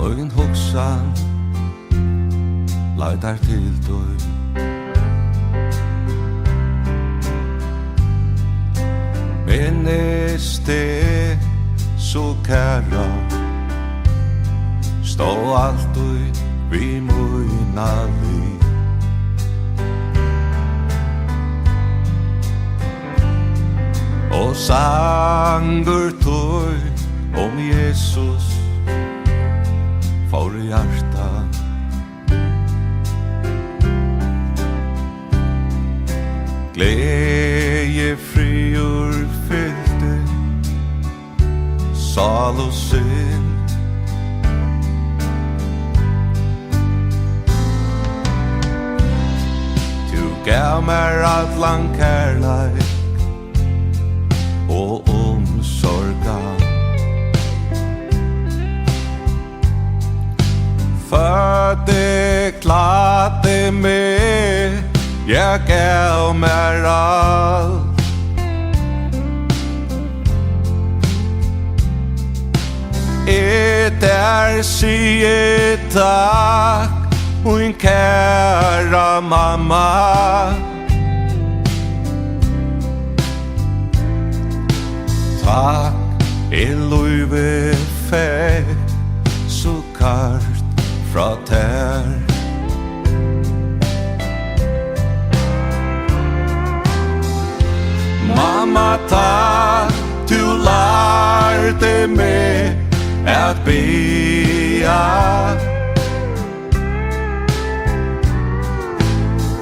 Møyn hugsan leitar til døy. Minnes det så kæra, stå alltid vi møyna liv. Og sangur tøy om Jesus for hjarta. Gleje friur fyllte sal og synd. Du gav mer allan kærleik og omsorgan. Fødde klarte meg, jeg gav mer alt. Der sige takk, min kæra mamma. Takk, løyve fekk så kart fra tær. Mamma, takk, du lærte meg at bia.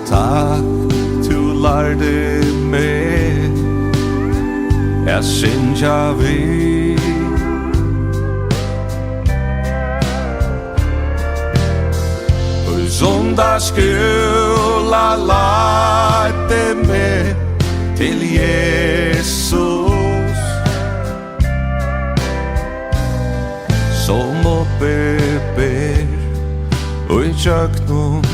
Takk, du lærte meg at synja vi. Og sundagsskola lærte meg til Jesus, som oppe ber og i kjøknen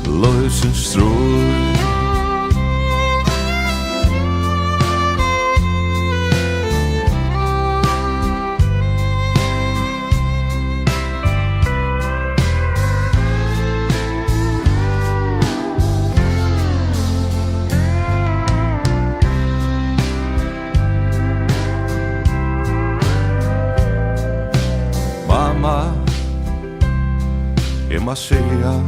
løsens strøy. Jeg må sige,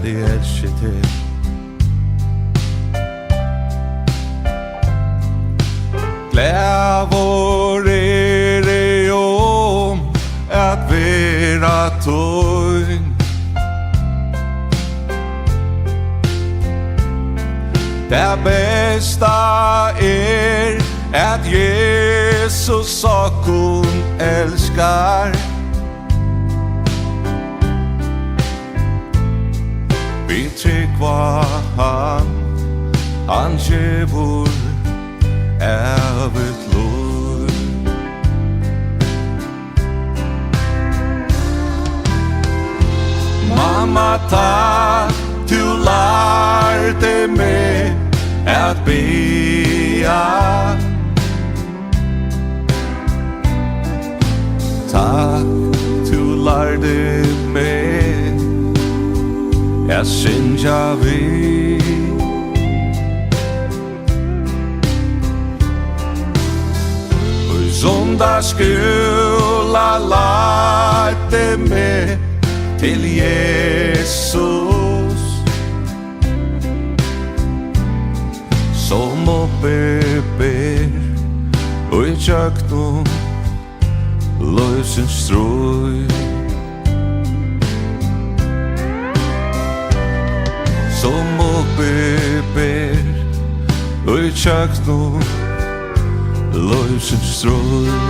det elsker til. Glæd vor om at være tøyn. Det bedste at Jesus okkur elskar. Vi tryggva han gjevur evigt lov. Mamma, takk, du lærte meg at bia. Takk, du lærte meg at synja vi. Og sundagsskola lærte meg til Jesus, som oppe ber og i kjøknen løsens strøy. Som oppe ber og i kjøknen løsens strøy.